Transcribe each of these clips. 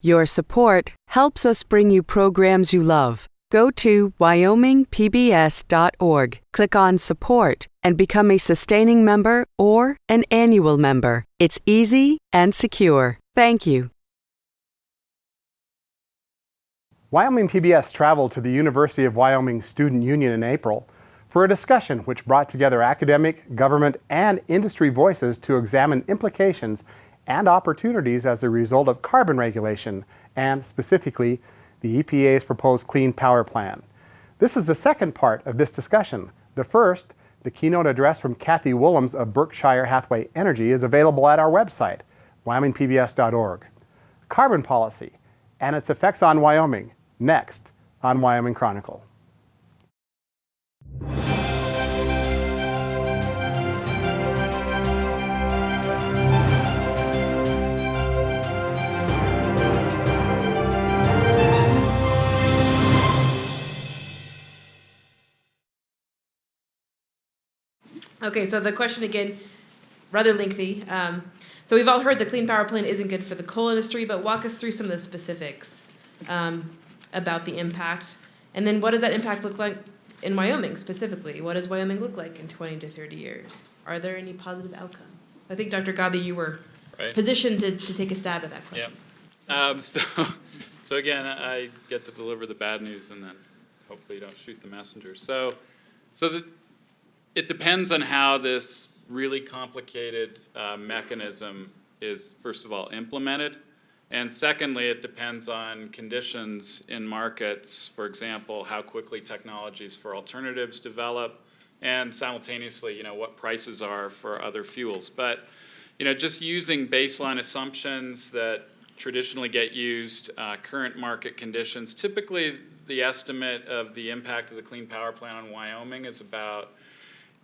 Your support helps us bring you programs you love. Go to wyomingpbs.org, click on Support, and become a sustaining member or an annual member. It's easy and secure. Thank you. Wyoming PBS traveled to the University of Wyoming Student Union in April for a discussion which brought together academic, government, and industry voices to examine implications and opportunities as a result of carbon regulation and, specifically, the EPA's proposed Clean Power Plan. This is the second part of this discussion. The first, the keynote address from Kathy Willems of Berkshire Hathaway Energy, is available at our website, wyomingpbs.org. Carbon policy and its effects on Wyoming, next on Wyoming Chronicle. Okay, so the question again, rather lengthy. So we've all heard the Clean Power Plan isn't good for the coal industry, but walk us through some of the specifics about the impact. And then what does that impact look like in Wyoming specifically? What does Wyoming look like in 20 to 30 years? Are there any positive outcomes? I think, Dr. Gabi, you were positioned to take a stab at that question. Yeah. So again, I get to deliver the bad news and then hopefully you don't shoot the messenger. It depends on how this really complicated mechanism is, first of all, implemented. And secondly, it depends on conditions in markets, for example, how quickly technologies for alternatives develop, and simultaneously, what prices are for other fuels. But, just using baseline assumptions that traditionally get used, current market conditions, typically the estimate of the impact of the Clean Power Plan on Wyoming is about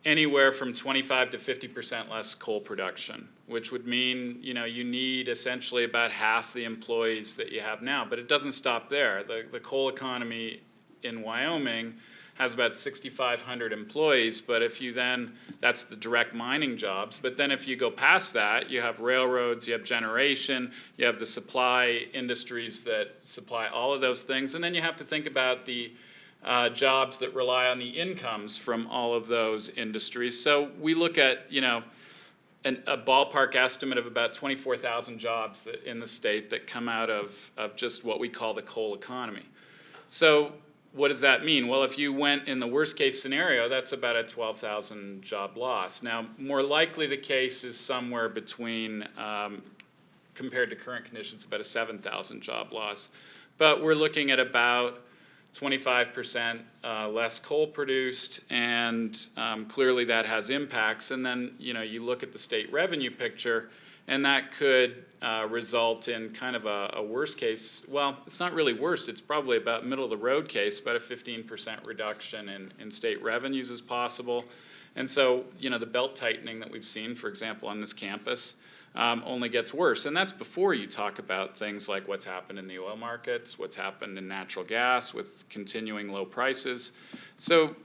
anywhere from 25 to 50% less coal production, which would mean, you need essentially about half the employees that you have now. But it doesn't stop there. The coal economy in Wyoming has about 6,500 employees, but if you that's the direct mining jobs. But then if you go past that, you have railroads, you have generation, you have the supply industries that supply all of those things, and then you have to think about the jobs that rely on the incomes from all of those industries. So we look at, a ballpark estimate of about 24,000 jobs in the state that come out of just what we call the coal economy. So what does that mean? Well, if you went in the worst case scenario, that's about a 12,000 job loss. Now, more likely the case is somewhere between, compared to current conditions, about a 7,000 job loss. But we're looking at about 25% less coal produced, and clearly that has impacts. And then, you look at the state revenue picture, and that could result in kind of a worst case. Well, it's not really worst. It's probably about middle of the road case. About a 15% reduction in state revenues is possible. And so, the belt tightening that we've seen, for example, on this campus, only gets worse. And that's before you talk about things like what's happened in the oil markets, what's happened in natural gas with continuing low prices. So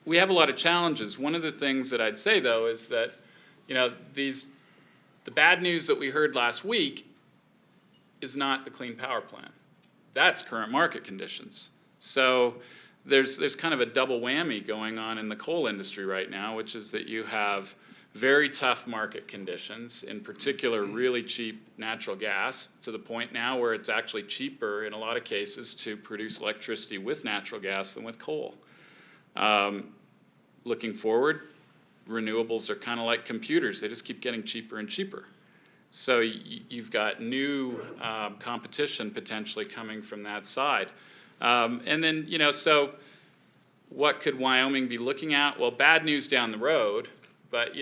we have a lot of challenges. One of the things that I'd say, though, is that the bad news that we heard last week is not the Clean Power Plan. That's current market conditions. So there's kind of a double whammy going on in the coal industry right now, which is that you have very tough market conditions, in particular really cheap natural gas, to the point now where it's actually cheaper in a lot of cases to produce electricity with natural gas than with coal. Looking forward, renewables are kind of like computers. They just keep getting cheaper and cheaper. So you've got new competition potentially coming from that side. And then, so what could Wyoming be looking at? Well, bad news down the road. But,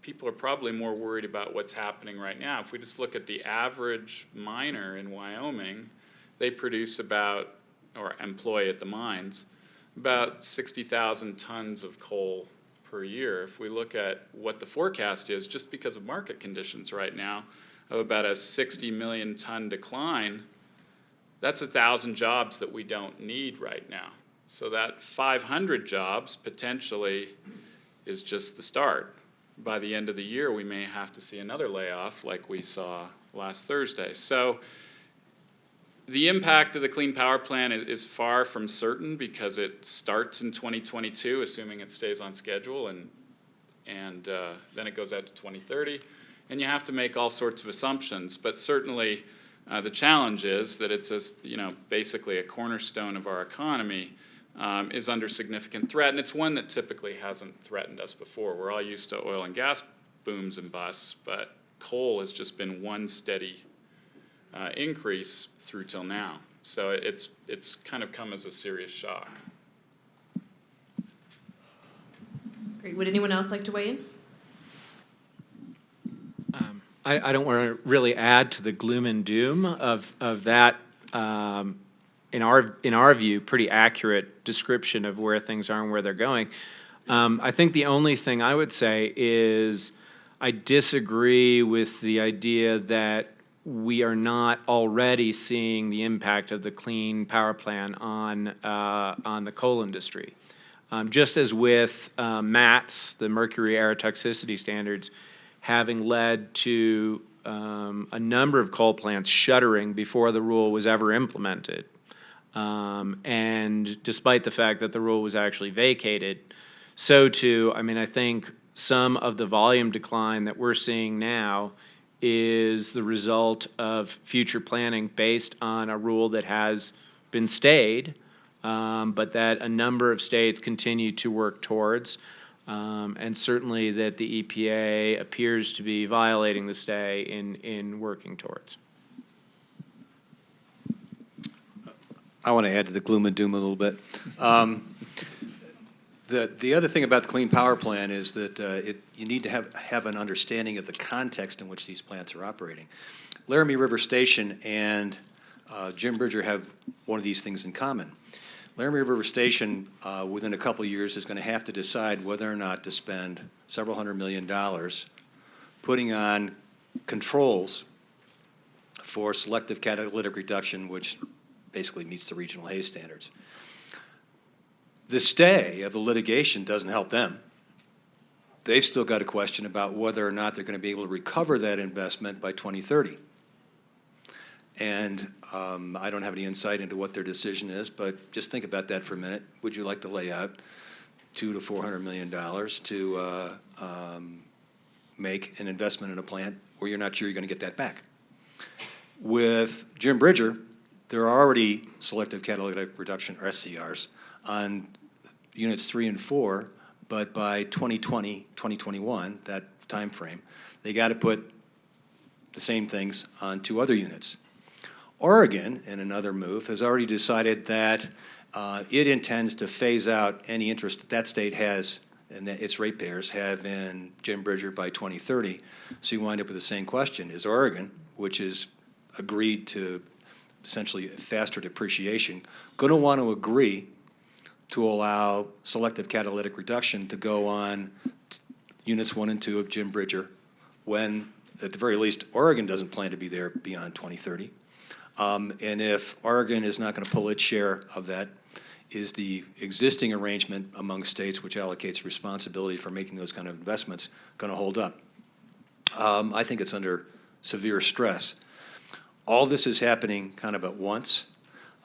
people are probably more worried about what's happening right now. If we just look at the average miner in Wyoming, they produce or employ at the mines, about 60,000 tons of coal per year. If we look at what the forecast is, just because of market conditions right now, of about a 60 million ton decline, that's 1,000 jobs that we don't need right now. So that 500 jobs potentially is just the start. By the end of the year, we may have to see another layoff like we saw last Thursday. So The impact of the Clean Power Plan is far from certain because it starts in 2022, assuming it stays on schedule, and then it goes out to 2030, and you have to make all sorts of assumptions. But certainly, the challenge is that it's basically a cornerstone of our economy is under significant threat, and it's one that typically hasn't threatened us before. We're all used to oil and gas booms and busts, but coal has just been one steady increase through till now. So it's kind of come as a serious shock. Great. Would anyone else like to weigh in? I don't want to really add to the gloom and doom of that, in our view, pretty accurate description of where things are and where they're going. I think the only thing I would say is I disagree with the idea that we are not already seeing the impact of the Clean Power Plan on the coal industry. Just as with MATS, the mercury air toxicity standards, having led to a number of coal plants shuttering before the rule was ever implemented. And despite the fact that the rule was actually vacated, so too, I think some of the volume decline that we're seeing now is the result of future planning based on a rule that has been stayed, but that a number of states continue to work towards. And certainly that the EPA appears to be violating the stay in working towards. I want to add to the gloom and doom a little bit. The other thing about the Clean Power Plan is that you need to have an understanding of the context in which these plants are operating. Laramie River Station and Jim Bridger have one of these things in common. Laramie River Station, within a couple of years, is going to have to decide whether or not to spend several $100 million putting on controls for selective catalytic reduction, which basically meets the regional haze standards. The stay of the litigation doesn't help them. They've still got a question about whether or not they're going to be able to recover that investment by 2030. And I don't have any insight into what their decision is, but just think about that for a minute. Would you like to lay out $200 to $400 million to make an investment in a plant where you're not sure you're going to get that back? With Jim Bridger, there are already selective catalytic reduction, or SCRs, on units 3 and 4, but by 2020, 2021, that time frame, they got to put the same things on 2 other units. Oregon, in another move, has already decided that it intends to phase out any interest that that state has and that its ratepayers have in Jim Bridger by 2030. So you wind up with the same question. Is Oregon, which has agreed to essentially faster depreciation, going to want to agree to allow selective catalytic reduction to go on units 1 and 2 of Jim Bridger when, at the very least, Oregon doesn't plan to be there beyond 2030? And if Oregon is not going to pull its share of that, is the existing arrangement among states which allocates responsibility for making those kind of investments going to hold up? I think it's under severe stress. All this is happening kind of at once.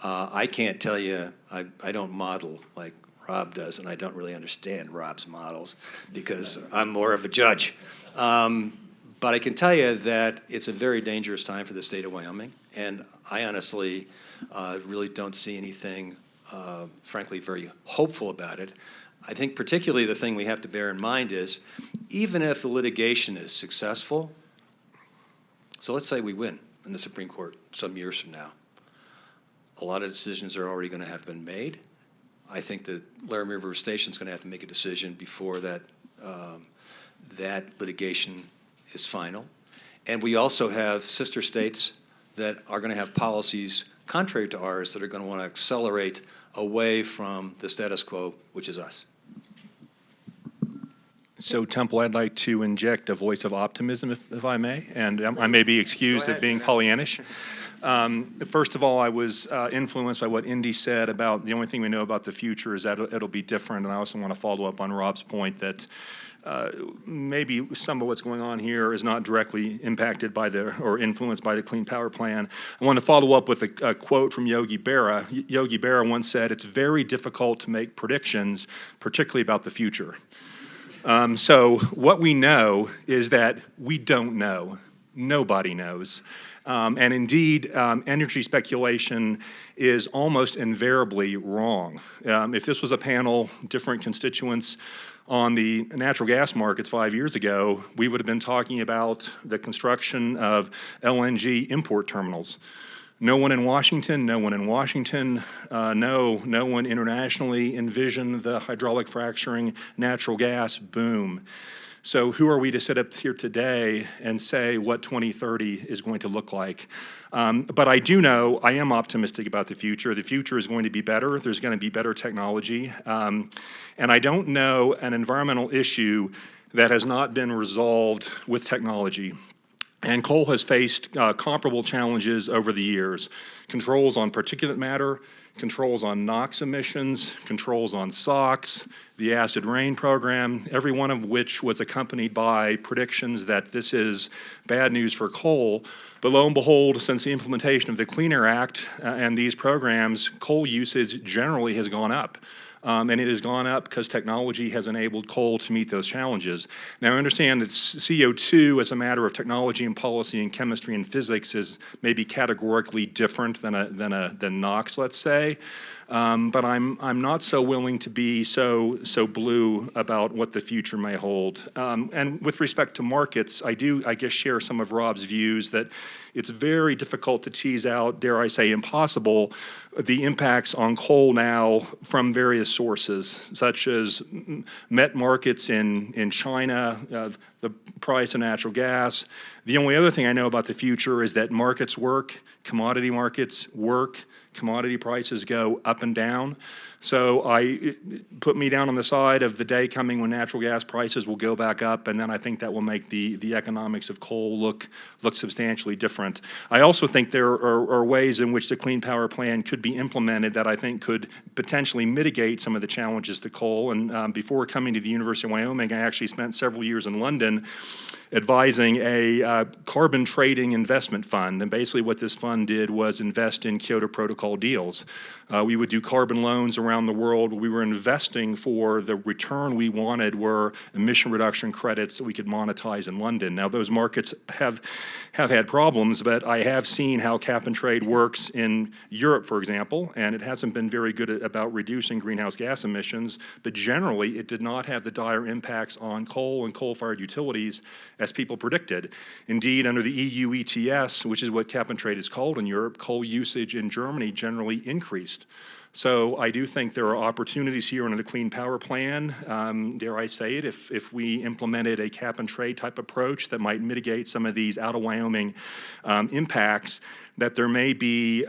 I can't tell you, I don't model like Rob does, and I don't really understand Rob's models because I'm more of a judge. But I can tell you that it's a very dangerous time for the state of Wyoming, and I honestly really don't see anything, frankly, very hopeful about it. I think particularly the thing we have to bear in mind is even if the litigation is successful, so let's say we win in the Supreme Court some years from now, a lot of decisions are already going to have been made. I think that Laramie River Station is going to have to make a decision before that that litigation is final. And we also have sister states that are going to have policies contrary to ours that are going to want to accelerate away from the status quo, which is us. So, Temple, I'd like to inject a voice of optimism, if I may, and I may be excused of being Pollyannish. First of all, I was influenced by what Indy said about the only thing we know about the future is that it'll be different, and I also want to follow up on Rob's point that maybe some of what's going on here is not directly impacted by or influenced by the Clean Power Plan. I want to follow up with a quote from Yogi Berra. Yogi Berra once said, "It's very difficult to make predictions, particularly about the future." So what we know is that we don't know. Nobody knows. And indeed, energy speculation is almost invariably wrong. If this was a panel, different constituents on the natural gas markets 5 years ago, we would have been talking about the construction of LNG import terminals. No one in Washington, no one internationally envisioned the hydraulic fracturing natural gas boom. So who are we to sit up here today and say what 2030 is going to look like? But I do know, I am optimistic about the future. The future is going to be better. There's going to be better technology. And I don't know an environmental issue that has not been resolved with technology. And coal has faced comparable challenges over the years. Controls on particulate matter, controls on NOx emissions, controls on SOx, the acid rain program, every one of which was accompanied by predictions that this is bad news for coal. But lo and behold, since the implementation of the Clean Air Act and these programs, coal usage generally has gone up. And it has gone up because technology has enabled coal to meet those challenges. Now, I understand that CO2 as a matter of technology and policy and chemistry and physics is maybe categorically different than NOx, let's say. But I'm not so willing to be so blue about what the future may hold. And with respect to markets, I guess share some of Rob's views that it's very difficult to tease out, dare I say impossible, the impacts on coal now from various sources, such as met markets in China, the price of natural gas. The only other thing I know about the future is that markets work, commodity markets work, commodity prices go up and down. So put me down on the side of the day coming when natural gas prices will go back up, and then I think that will make the economics of coal look substantially different. I also think there are ways in which the Clean Power Plan could be implemented that I think could potentially mitigate some of the challenges to coal. And before coming to the University of Wyoming, I actually spent several years in London advising a carbon trading investment fund. And basically what this fund did was invest in Kyoto Protocol deals. We would do carbon loans around the world. We were investing for the return we wanted were emission reduction credits that we could monetize in London. Now, those markets have had problems, but I have seen how cap and trade works in Europe, for example, and it hasn't been very good about reducing greenhouse gas emissions, but generally it did not have the dire impacts on coal and coal-fired utilities as people predicted. Indeed, under the EU ETS, which is what cap and trade is called in Europe, coal usage in Germany generally increased. So I do think there are opportunities here under the Clean Power Plan, dare I say it, if we implemented a cap and trade type approach that might mitigate some of these out of Wyoming impacts, that there may be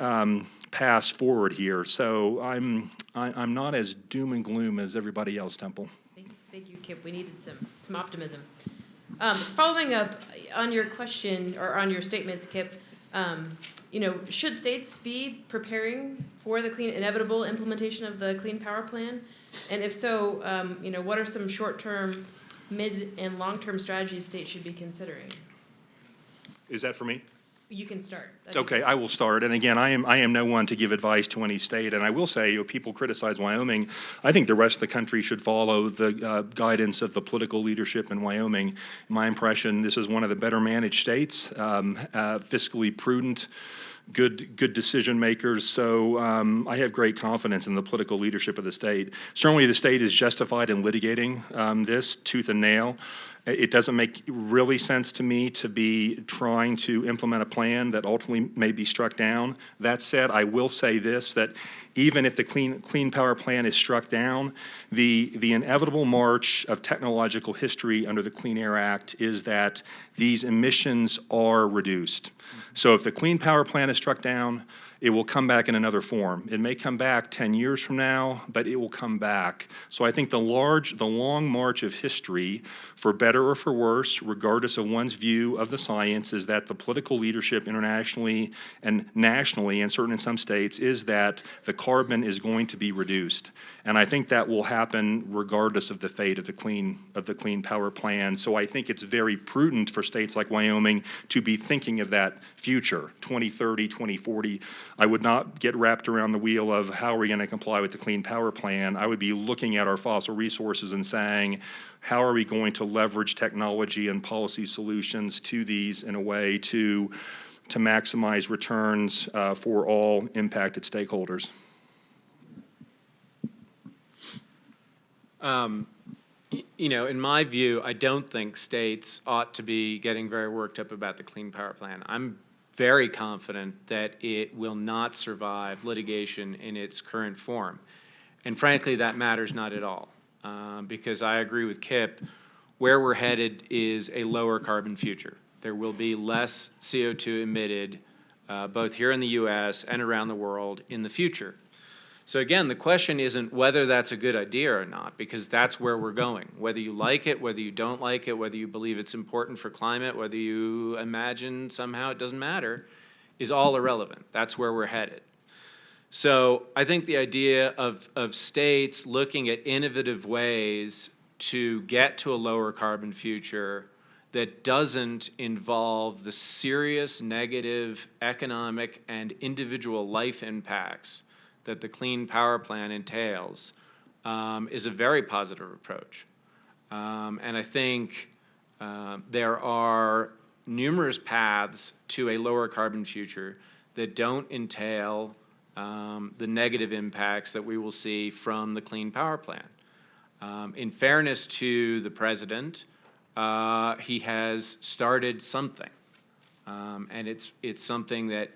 paths forward here. So I'm not as doom and gloom as everybody else, Temple. Thank you, Kip. We needed some optimism. Following up on your question or on your statements, Kip, should states be preparing for the inevitable implementation of the Clean Power Plan? And if so, what are some short-term, mid, and long-term strategies states should be considering? Is that for me? You can start. Okay, I will start. And again, I am no one to give advice to any state. And I will say, people criticize Wyoming. I think the rest of the country should follow the guidance of the political leadership in Wyoming. In my impression, this is one of the better managed states, fiscally prudent, good decision makers. So I have great confidence in the political leadership of the state. Certainly the state is justified in litigating this tooth and nail. It doesn't make really sense to me to be trying to implement a plan that ultimately may be struck down. That said, I will say this, that even if the Clean Power Plan is struck down, the inevitable march of technological history under the Clean Air Act is that these emissions are reduced. So if the Clean Power Plan is struck down, it will come back in another form. It may come back 10 years from now, but it will come back. So I think the long march of history for better better or for worse, regardless of one's view of the science, is that the political leadership internationally and nationally, and certainly in some states, is that the carbon is going to be reduced. And I think that will happen regardless of the fate of the Clean Power Plan. So I think it's very prudent for states like Wyoming to be thinking of that future, 2030, 2040. I would not get wrapped around the wheel of how are we going to comply with the Clean Power Plan. I would be looking at our fossil resources and saying, how are we going to leverage technology and policy solutions to these in a way to maximize returns for all impacted stakeholders? In my view, I don't think states ought to be getting very worked up about the Clean Power Plan. I'm very confident that it will not survive litigation in its current form. And frankly, that matters not at all. Because I agree with Kip, where we're headed is a lower carbon future. There will be less CO2 emitted, both here in the US and around the world in the future. So again, the question isn't whether that's a good idea or not, because that's where we're going. Whether you like it, whether you don't like it, whether you believe it's important for climate, whether you imagine somehow it doesn't matter, is all irrelevant. That's where we're headed. So I think the idea of states looking at innovative ways to get to a lower carbon future that doesn't involve the serious negative economic and individual life impacts that the Clean Power Plan entails is a very positive approach. And I think there are numerous paths to a lower carbon future that don't entail the negative impacts that we will see from the Clean Power Plan. In fairness to the president, he has started something, and it's something that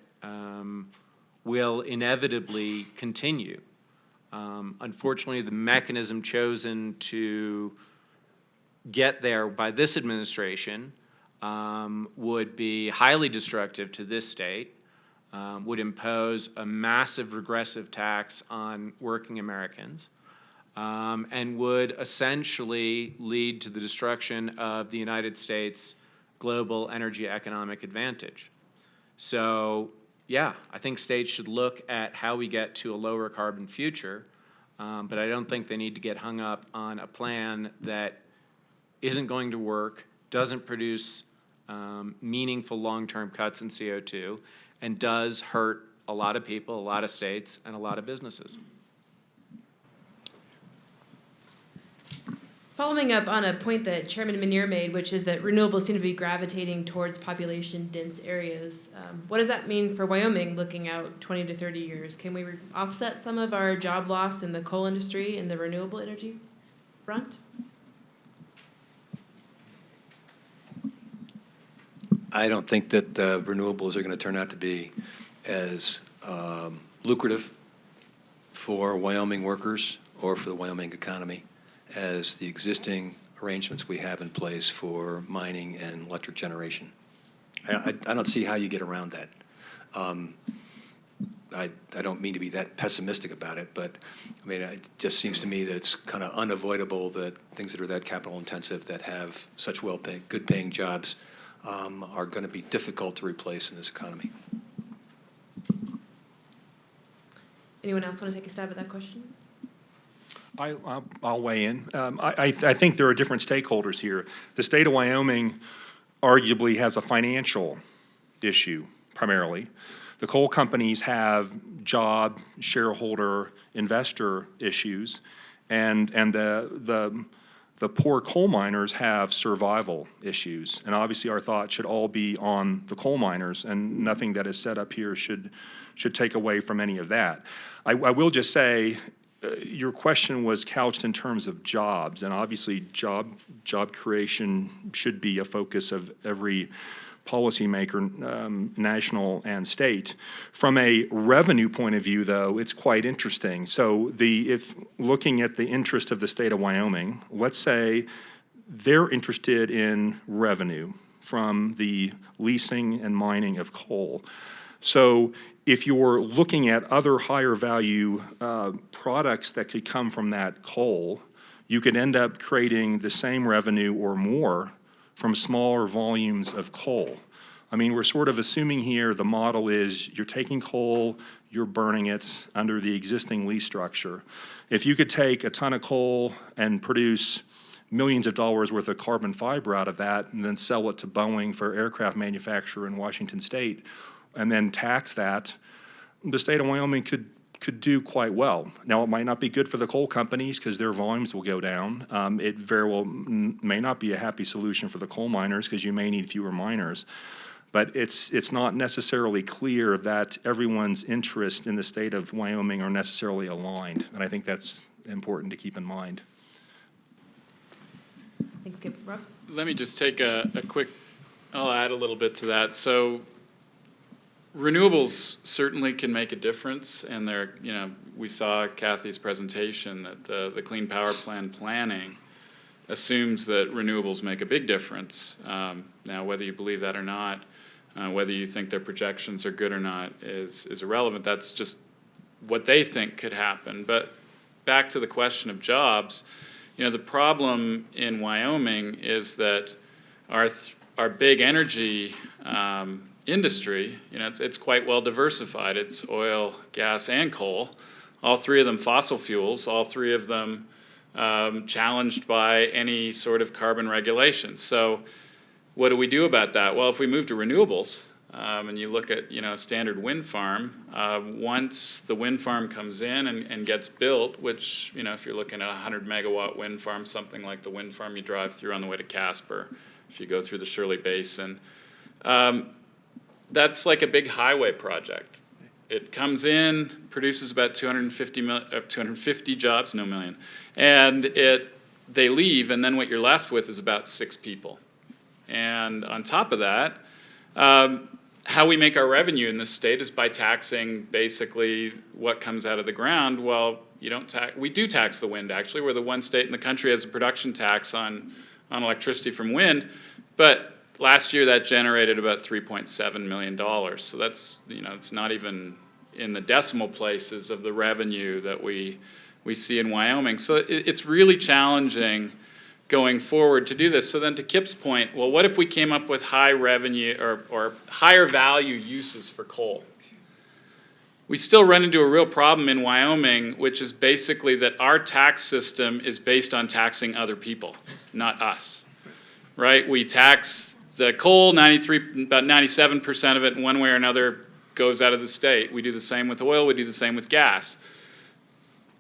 will inevitably continue. Unfortunately, the mechanism chosen to get there by this administration would be highly destructive to this state, would impose a massive regressive tax on working Americans, and would essentially lead to the destruction of the United States' global energy economic advantage. So, yeah, I think states should look at how we get to a lower carbon future, but I don't think they need to get hung up on a plan that isn't going to work, doesn't produce meaningful long-term cuts in CO2, and does hurt a lot of people, a lot of states, and a lot of businesses. Following up on a point that Chairman Menear made, which is that renewables seem to be gravitating towards population-dense areas. What does that mean for Wyoming looking out 20 to 30 years? Can we offset some of our job loss in the coal industry and the renewable energy front? I don't think that renewables are going to turn out to be as lucrative for Wyoming workers or for the Wyoming economy as the existing arrangements we have in place for mining and electric generation. I don't see how you get around that. I don't mean to be that pessimistic about it, but I mean, it just seems to me that it's kind of unavoidable that things that are that capital intensive, that have such well-paying, good-paying jobs, are going to be difficult to replace in this economy. Anyone else want to take a stab at that question? I'll weigh in. I think there are different stakeholders here. The state of Wyoming arguably has a financial issue primarily. The coal companies have job, shareholder, investor issues, and the poor coal miners have survival issues. And obviously our thoughts should all be on the coal miners, and nothing that is set up here should take away from any of that. I will just say, your question was couched in terms of jobs, and obviously job creation should be a focus of every policymaker, national and state. From a revenue point of view, though, it's quite interesting. So if looking at the interest of the state of Wyoming, let's say they're interested in revenue from the leasing and mining of coal. So if you're looking at other higher value products that could come from that coal, you could end up creating the same revenue or more from smaller volumes of coal. I mean, we're sort of assuming here the model is you're taking coal, you're burning it under the existing lease structure. If you could take a ton of coal and produce millions of dollars worth of carbon fiber out of that and then sell it to Boeing for aircraft manufacturer in Washington State and then tax that, the state of Wyoming could do quite well. Now, it might not be good for the coal companies because their volumes will go down. It very well may not be a happy solution for the coal miners because you may need fewer miners. But it's not necessarily clear that everyone's interests in the state of Wyoming are necessarily aligned, and I think that's important to keep in mind. Thanks, Kip. Rob? Let me just take a quick, I'll add a little bit to that. So renewables certainly can make a difference, and we saw Kathy's presentation that the Clean Power Plan planning assumes that renewables make a big difference. Now, whether you believe that or not, whether you think their projections are good or not is irrelevant. That's just what they think could happen. But back to the question of jobs, the problem in Wyoming is that our big energy industry, it's quite well diversified. It's oil, gas, and coal. All three of them fossil fuels. All three of them challenged by any sort of carbon regulation. So what do we do about that? Well, if we move to renewables, and you look at a standard wind farm, once the wind farm comes in and gets built, which if you're looking at a 100 megawatt wind farm, something like the wind farm you drive through on the way to Casper, if you go through the Shirley Basin, that's like a big highway project. It comes in, produces about 250 jobs, no million, and they leave, and then what you're left with is about 6 people. And on top of that, how we make our revenue in this state is by taxing basically what comes out of the ground. Well, we do tax the wind, actually. We're the one state in the country that has a production tax on electricity from wind, but last year that generated about $3.7 million. So that's, it's not even in the decimal places of the revenue that we see in Wyoming. So it's really challenging going forward to do this. So then to Kip's point, well, what if we came up with high revenue or higher value uses for coal? We still run into a real problem in Wyoming, which is basically that our tax system is based on taxing other people, not us, right? We tax the coal, about 97% of it in one way or another goes out of the state. We do the same with oil, we do the same with gas.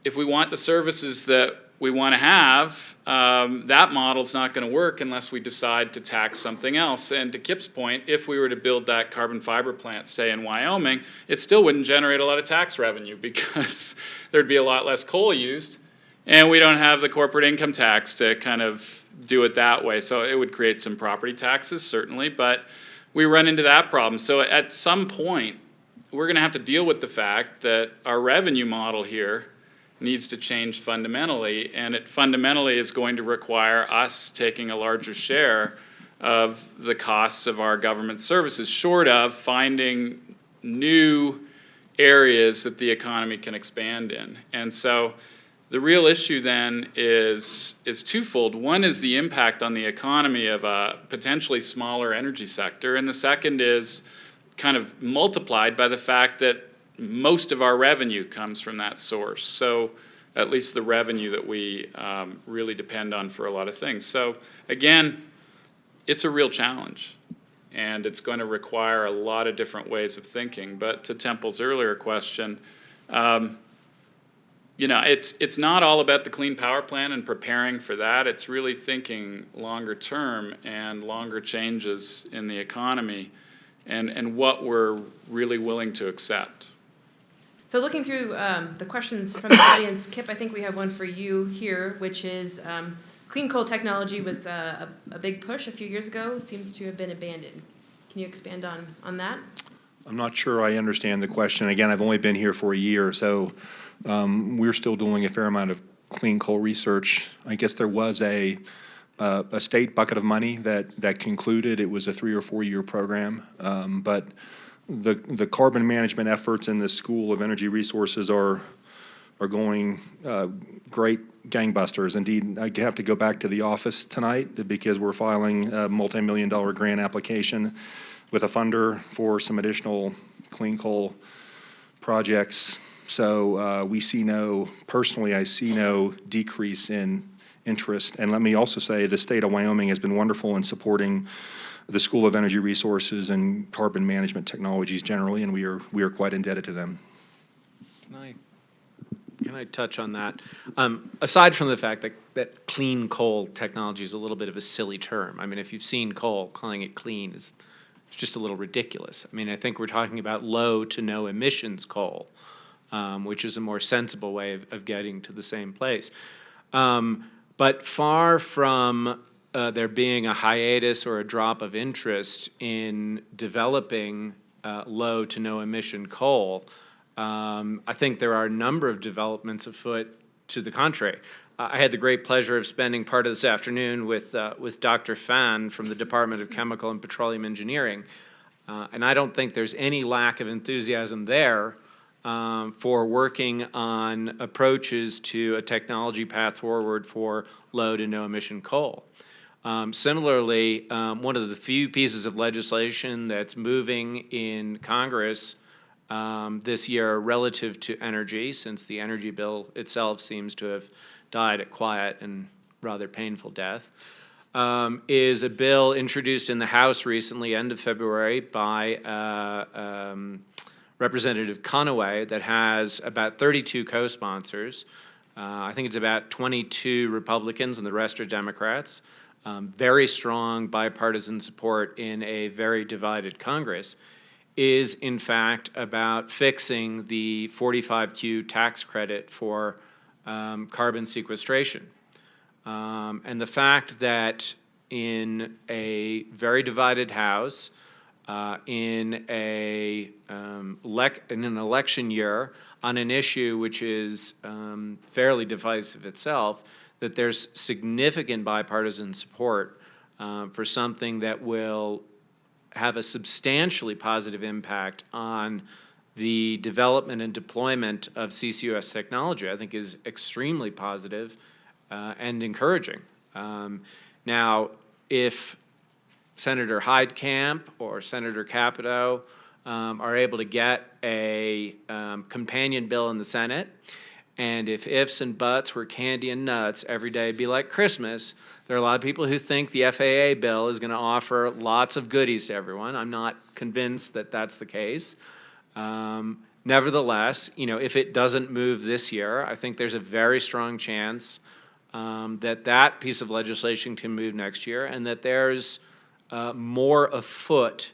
If we want the services that we want to have, that model's not going to work unless we decide to tax something else. And to Kip's point, if we were to build that carbon fiber plant, say in Wyoming, it still wouldn't generate a lot of tax revenue because there'd be a lot less coal used, and we don't have the corporate income tax to kind of do it that way. So it would create some property taxes, certainly, but we run into that problem. So at some point, we're going to have to deal with the fact that our revenue model here needs to change fundamentally, and it fundamentally is going to require us taking a larger share of the costs of our government services, short of finding new areas that the economy can expand in. And so the real issue then is twofold. One is the impact on the economy of a potentially smaller energy sector, and the second is kind of multiplied by the fact that most of our revenue comes from that source. So at least the revenue that we really depend on for a lot of things. So again, it's a real challenge, and it's going to require a lot of different ways of thinking. But to Temple's earlier question, it's not all about the Clean Power Plan and preparing for that. It's really thinking longer term and longer changes in the economy and what we're really willing to accept. So looking through the questions from the audience, Kip, I think we have one for you here, which is clean coal technology was a big push a few years ago, seems to have been abandoned. Can you expand on that? I'm not sure I understand the question. Again, I've only been here for a year, so we're still doing a fair amount of clean coal research. I guess there was a state bucket of money that concluded. It was a 3 or 4 year program, but the carbon management efforts in the School of Energy Resources are are going great gangbusters. Indeed, I have to go back to the office tonight because we're filing a multi-million-dollar grant application with a funder for some additional clean coal projects. So personally, I see no decrease in interest. And let me also say the state of Wyoming has been wonderful in supporting the School of Energy Resources and carbon management technologies generally, and we are quite indebted to them. Can I touch on that? Aside from the fact that clean coal technology is a little bit of a silly term. I mean, if you've seen coal, calling it clean is just a little ridiculous. I mean, I think we're talking about low to no emissions coal, which is a more sensible way of getting to the same place. But far from there being a hiatus or a drop of interest in developing low to no emission coal, I think there are a number of developments afoot to the contrary. I had the great pleasure of spending part of this afternoon with Dr. Fan from the Department of Chemical and Petroleum Engineering, and I don't think there's any lack of enthusiasm there for working on approaches to a technology path forward for low to no emission coal. Similarly, one of the few pieces of legislation that's moving in Congress this year relative to energy, since the energy bill itself seems to have died a quiet and rather painful death, is a bill introduced in the House recently, end of February, by Representative Conaway that has about 32 co-sponsors. I think it's about 22 Republicans and the rest are Democrats. Very strong bipartisan support in a very divided Congress, is in fact about fixing the 45Q tax credit for carbon sequestration. And the fact that in a very divided House, in an election year on an issue which is fairly divisive itself, that there's significant bipartisan support for something that will have a substantially positive impact on the development and deployment of CCUS technology, I think is extremely positive and encouraging. Now, if Senator Heidkamp or Senator Capito are able to get a companion bill in the Senate, and if ifs and buts were candy and nuts, every day would be like Christmas, there are a lot of people who think the FAA bill is going to offer lots of goodies to everyone. I'm not convinced that that's the case. Nevertheless, if it doesn't move this year, I think there's a very strong chance that piece of legislation can move next year, and that there's more afoot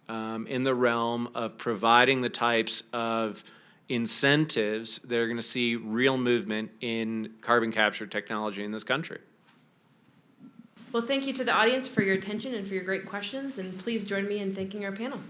in the realm of providing the types of incentives that are going to see real movement in carbon capture technology in this country. Well, thank you to the audience for your attention and for your great questions, and please join me in thanking our panel.